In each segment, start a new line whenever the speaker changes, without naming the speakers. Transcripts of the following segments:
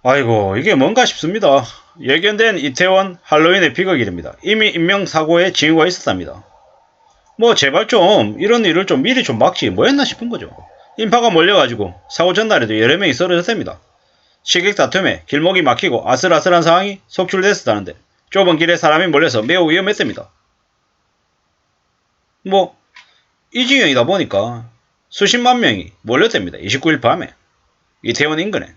아이고 이게 뭔가 싶습니다. 예견된 이태원 할로윈의 비극일입니다. 이미 인명사고에 징후가 있었답니다. 뭐 제발 좀 이런 일을 좀 미리 좀 막지 뭐했나 싶은 거죠. 인파가 몰려가지고 사고 전날에도 여러 명이 쓰러졌답니다. 시객 다툼에 길목이 막히고 아슬아슬한 상황이 속출됐었다는데 좁은 길에 사람이 몰려서 매우 위험했답니다. 뭐 이 지경이다 보니까 수십만 명이 몰렸답니다. 29일 밤에 이태원 인근에.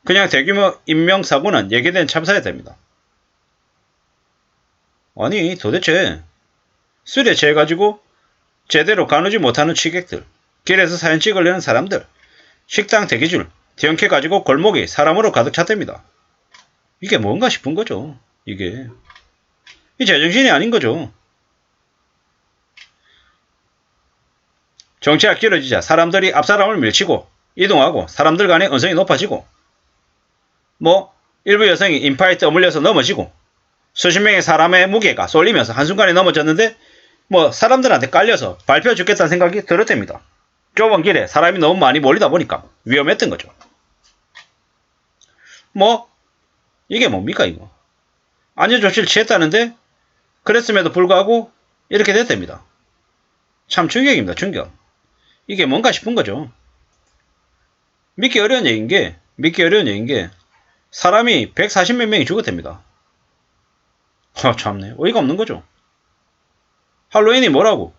그냥 대규모 인명사고는 예기된 참사였답니다. 아니 도대체 술에 취해가지고 제대로 가누지 못하는 취객들, 길에서 사진 찍으려는 사람들, 식당 대기줄, 뒤엉켜 가지고 골목이 사람으로 가득 찼답니다. 이게 뭔가 싶은 거죠. 이게 이 제정신이 아닌 거죠. 정체가 길어지자 사람들이 앞사람을 밀치고 이동하고 사람들 간의 언성이 높아지고 뭐 일부 여성이 인파에 떠밀려서 넘어지고 수십 명의 사람의 무게가 쏠리면서 한순간에 넘어졌는데 뭐 사람들한테 깔려서 밟혀 죽겠다는 생각이 들었답니다. 좁은 길에 사람이 너무 많이 몰리다 보니까 위험했던 거죠. 뭐 이게 뭡니까 이거. 안전조치를 취했다는데 그랬음에도 불구하고 이렇게 됐답니다. 참 충격입니다. 충격. 이게 뭔가 싶은 거죠. 믿기 어려운 얘기인 게 사람이 140몇 명이 죽었답니다. 참네. 어이가 없는 거죠. 할로윈이 뭐라고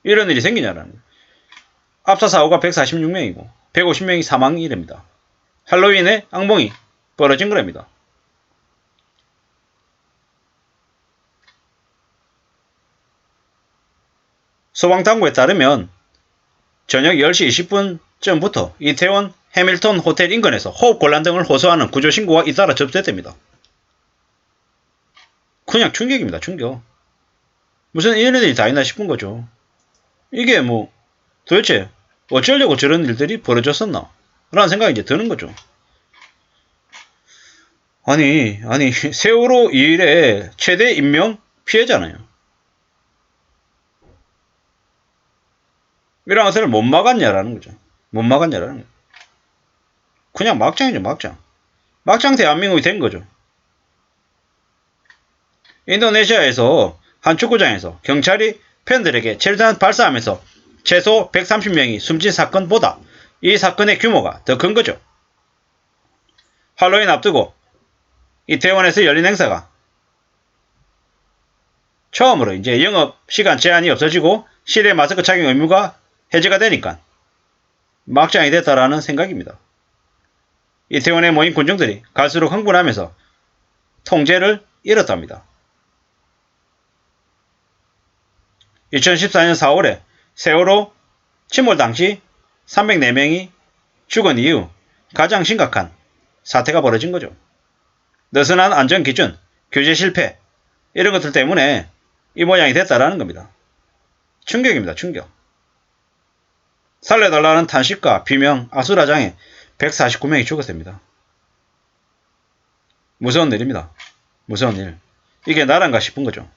이런 일이 생기냐라는. 압사 사고가 146명이고 150명이 사망이랍니다. 할로윈에 악몽이 벌어진 거랍니다. 소방당국에 따르면 저녁 10시 20분쯤부터 이태원 해밀턴 호텔 인근에서 호흡곤란 등을 호소하는 구조신고가 잇따라 접수됐답니다. 그냥 충격입니다. 충격. 무슨 이런 일이 다 있나 싶은 거죠. 이게 뭐 도대체 어쩌려고 저런 일들이 벌어졌었나 라는 생각이 이제 드는 거죠. 아니 세월호 이일의 최대 인명 피해잖아요. 이런 것을 못 막았냐라는 거죠. 못 막았냐라는 거죠. 그냥 막장이죠. 막장 대한민국이 된 거죠. 인도네시아에서 한 축구장에서 경찰이 팬들에게 체류탄 발사하면서 최소 130명이 숨진 사건보다 이 사건의 규모가 더 큰 거죠. 할로윈 앞두고 이태원에서 열린 행사가 처음으로 이제 영업 시간 제한이 없어지고 실내 마스크 착용 의무가 해제가 되니까 막장이 됐다라는 생각입니다. 이태원에 모인 군중들이 갈수록 흥분하면서 통제를 잃었답니다. 2014년 4월에 세월호 침몰 당시 304명이 죽은 이후 가장 심각한 사태가 벌어진 거죠. 느슨한 안전기준, 규제 실패 이런 것들 때문에 이 모양이 됐다라는 겁니다. 충격입니다. 충격. 살려달라는 탄식과 비명, 아수라장에 149명이 죽었습니다. 무서운 일입니다. 무서운 일. 이게 나란가 싶은 거죠.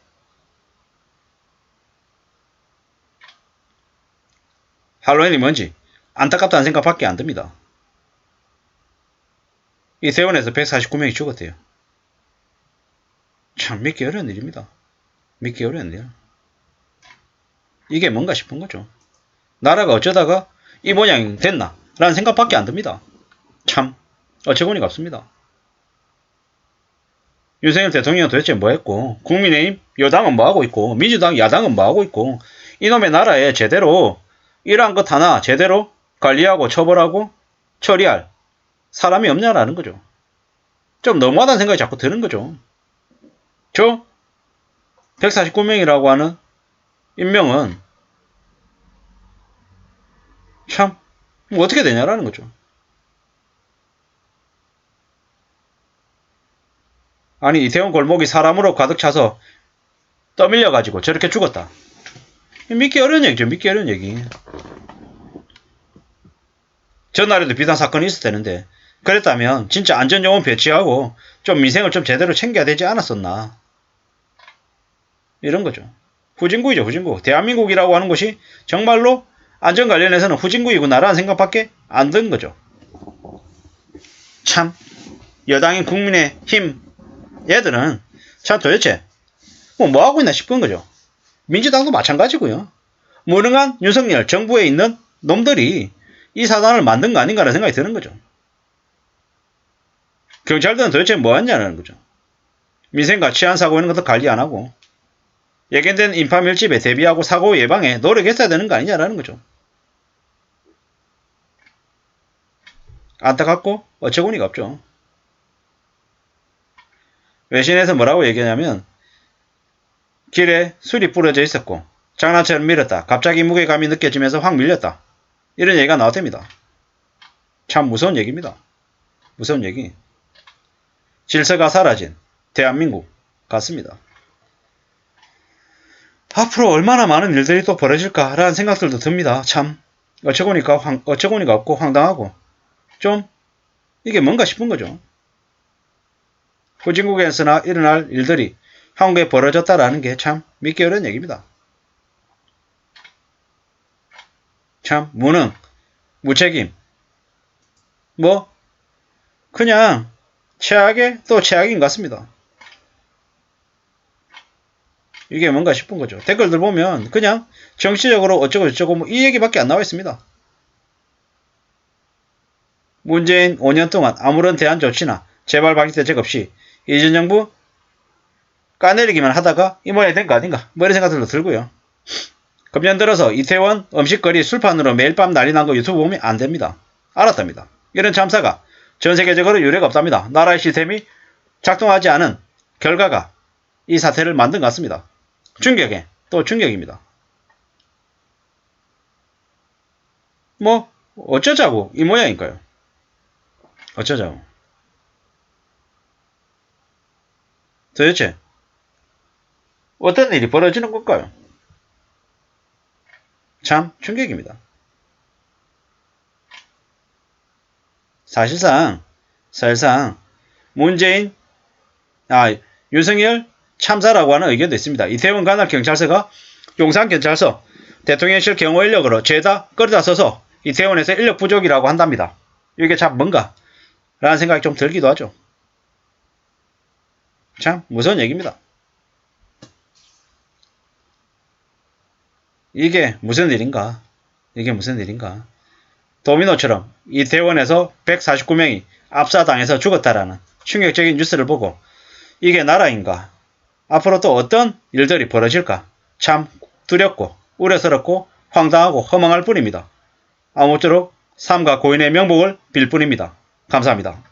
할로윈이 뭔지 안타깝다는 생각밖에 안 듭니다. 이태원에서 149명이 죽었대요. 참 믿기 어려운 일입니다. 믿기 어려운 일. 이게 뭔가 싶은 거죠. 나라가 어쩌다가 이 모양이 됐나 라는 생각밖에 안 듭니다. 참 어처구니가 없습니다. 윤석열 대통령은 도대체 뭐했고 국민의힘 여당은 뭐하고 있고 민주당 야당은 뭐하고 있고 이놈의 나라에 제대로 이러한 것 하나 제대로 관리하고 처벌하고 처리할 사람이 없냐라는 거죠. 좀 너무하다는 생각이 자꾸 드는 거죠. 저 149명이라고 하는 인명은 참 어떻게 되냐라는 거죠. 아니 이태원 골목이 사람으로 가득 차서 떠밀려가지고 저렇게 죽었다. 믿기 어려운 얘기죠. 믿기 어려운 얘기. 전날에도 비슷한 사건이 있었을 때는데 그랬다면 진짜 안전요원 배치하고 좀 민생을 좀 제대로 챙겨야 되지 않았었나. 이런 거죠. 후진국이죠. 후진국. 대한민국이라고 하는 것이 정말로 안전 관련해서는 후진국이구나라는 생각밖에 안 든 거죠. 참 참 여당인 국민의힘 얘들은 참 도대체 뭐 하고 있나 싶은 거죠. 민주당도 마찬가지고요. 무능한 윤석열 정부에 있는 놈들이 이 사단을 만든 거 아닌가라는 생각이 드는 거죠. 경찰들은 도대체 뭐 했냐는 거죠. 민생과 치안 사고 이런 것도 관리 안 하고 예견된 인파 밀집에 대비하고 사고 예방에 노력했어야 되는 거 아니냐라는 거죠. 안타깝고 어처구니가 없죠. 외신에서 뭐라고 얘기하냐면 길에 술이 뿌려져 있었고 장난처럼 밀었다. 갑자기 무게감이 느껴지면서 확 밀렸다. 이런 얘기가 나왔답니다. 참 무서운 얘기입니다. 무서운 얘기. 질서가 사라진 대한민국 같습니다. 앞으로 얼마나 많은 일들이 또 벌어질까라는 생각들도 듭니다. 참 어처구니가 없고 황당하고 좀 이게 뭔가 싶은 거죠. 후진국에서나 일어날 일들이 한국에 벌어졌다라는 게 참 믿기 어려운 얘기입니다. 참 무능, 무책임, 뭐 그냥 최악의 또 최악인 것 같습니다. 이게 뭔가 싶은 거죠. 댓글들 보면 그냥 정치적으로 어쩌고 저쩌고 뭐 이 얘기밖에 안 나와 있습니다. 문재인 5년 동안 아무런 대안 조치나 재발 방지 대책 없이 이전 정부 까내리기만 하다가 이 모양이 된 거 아닌가 뭐 이런 생각들도 들고요. 금년 들어서 이태원 음식거리 술판으로 매일 밤 난리 난 거 유튜브 보면 안 됩니다. 알았답니다. 이런 참사가 전 세계적으로 유례가 없답니다. 나라의 시스템이 작동하지 않은 결과가 이 사태를 만든 것 같습니다. 충격에 또 충격입니다. 뭐 어쩌자고 이 모양인가요? 어쩌자고. 도대체 어떤 일이 벌어지는 걸까요? 참 충격입니다. 사실상 문재인 윤석열 참사라고 하는 의견도 있습니다. 이태원 관할 경찰서가 용산경찰서 대통령실 경호 인력으로 죄다 끌어다 써서 이태원에서 인력 부족이라고 한답니다. 이게 참 뭔가 라는 생각이 좀 들기도 하죠. 참 무서운 얘기입니다. 이게 무슨 일인가? 도미노처럼 이태원에서 149명이 압사당해서 죽었다라는 충격적인 뉴스를 보고 이게 나라인가? 앞으로 또 어떤 일들이 벌어질까? 참 두렵고 우려스럽고 황당하고 허망할 뿐입니다. 아무쪼록 삼가 고인의 명복을 빌 뿐입니다. 감사합니다.